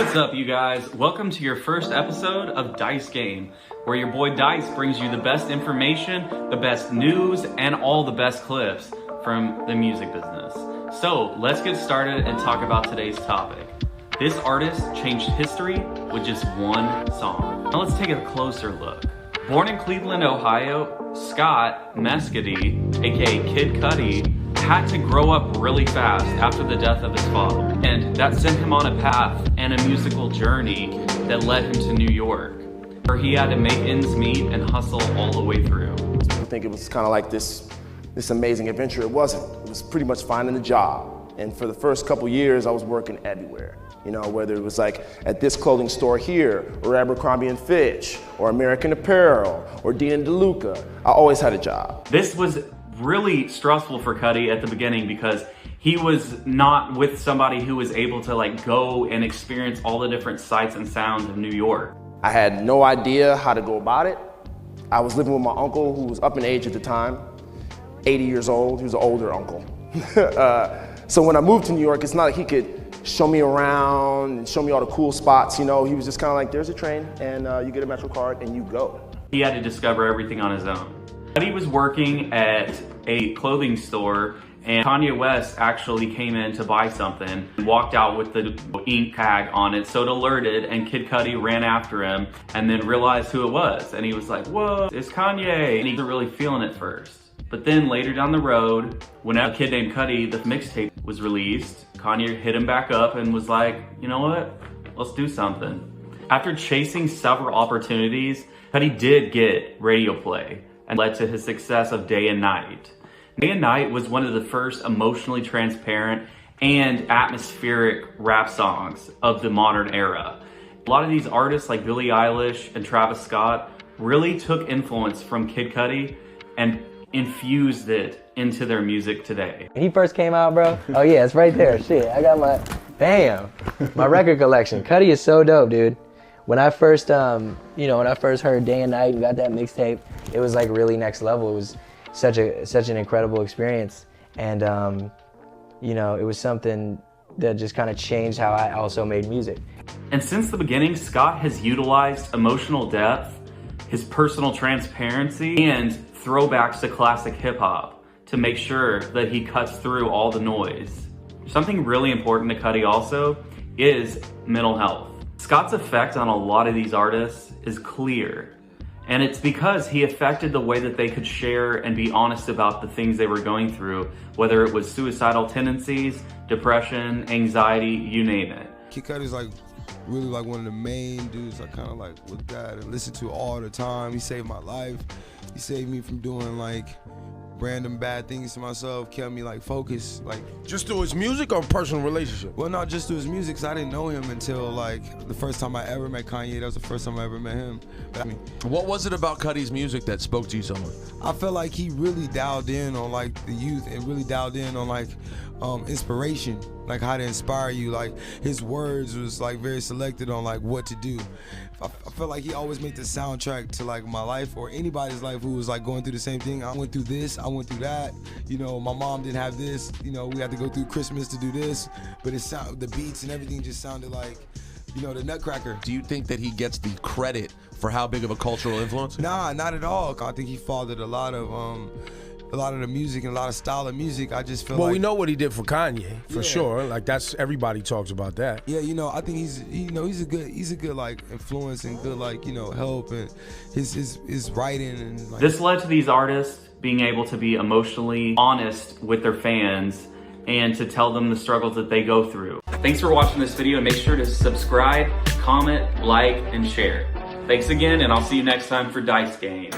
What's up, you guys? Welcome to your first episode of DICEgame, where your boy Dice brings you the best information, the best news, and all the best clips from the music business. So let's get started and talk about today's topic. This artist changed history with just one song. Now let's take a closer look. Born in Cleveland, Ohio, Scott Mescudi, aka Kid Cudi, had to grow up really fast after the death of his father. And that sent him on a path and a musical journey that led him to New York, where he had to make ends meet and hustle all the way through. I think it was kind of like this amazing adventure. It wasn't. It was pretty much finding a job. And for the first couple years, I was working everywhere. You know, whether it was like at this clothing store here, or Abercrombie & Fitch, or American Apparel, or Dean & DeLuca, I always had a job. This was really stressful for Cudi at the beginning because he was not with somebody who was able to like go and experience all the different sights and sounds of New York. I had no idea how to go about it. I was living with my uncle, who was up in age at the time, 80 years old. He was an older uncle. So when I moved to New York, it's not like he could show me around and show me all the cool spots, you know. He was just kind of like, there's a train, and you get a Metro card, and you go. He had to discover everything on his own. Cudi was working at a clothing store, and Kanye West actually came in to buy something and walked out with the ink tag on it, so it alerted, and Kid Cudi ran after him and then realized who it was. And he was like, whoa, it's Kanye. And he wasn't really feeling it first. But then later down the road, when a kid named Cudi, the mixtape was released, Kanye hit him back up and was like, you know what, let's do something. After chasing several opportunities, Cudi did get radio play and led to his success of Day and Night. Day and Night was one of the first emotionally transparent and atmospheric rap songs of the modern era. A lot of these artists like Billie Eilish and Travis Scott really took influence from Kid Cudi and infused it into their music today. When he first came out, bro, oh yeah, it's right there. Shit, I got my record collection. Cudi is so dope, dude. When I first, when I first heard Day and Night and got that mixtape, it was like really next level. It was such an incredible experience, and it was something that just kind of changed how I also made music. And since the beginning, Scott has utilized emotional depth, his personal transparency, and throwbacks to classic hip hop to make sure that he cuts through all the noise. Something really important to Cudi also is mental health. Scott's effect on a lot of these artists is clear, and it's because he affected the way that they could share and be honest about the things they were going through, whether it was suicidal tendencies, depression, anxiety, you name it. Kid Cudi's like really like one of the main dudes I kind of like looked at and listened to all the time. He saved my life. He saved me from doing like random bad things to myself, kept me like focused. Like just through his music or personal relationship? Well, not just through his music, cause I didn't know him until like the first time I ever met Kanye. That was the first time I ever met him. But, what was it about Cudi's music that spoke to you so much? I felt like he really dialed in on like the youth and really dialed in on like inspiration, like how to inspire you. Like his words was like very selected on like what to do. I felt like he always made the soundtrack to like my life or anybody's life who was like going through the same thing. I went through this, I went through that. You know, my mom didn't have this. You know, we had to go through Christmas to do this. But the beats and everything just sounded like, you know, the Nutcracker. Do you think that he gets the credit for how big of a cultural influence? Nah, not at all. I think he fathered a lot of the music and a lot of style of music. I just feel well, like, we know what he did for Kanye, for sure. Like that's, everybody talks about that. Yeah, you know, I think he's a good like influence and good like, you know, help, and his writing and like. This led to these artists being able to be emotionally honest with their fans and to tell them the struggles that they go through. Thanks for watching this video, and make sure to subscribe, comment, like, and share. Thanks again, and I'll see you next time for DICEgame.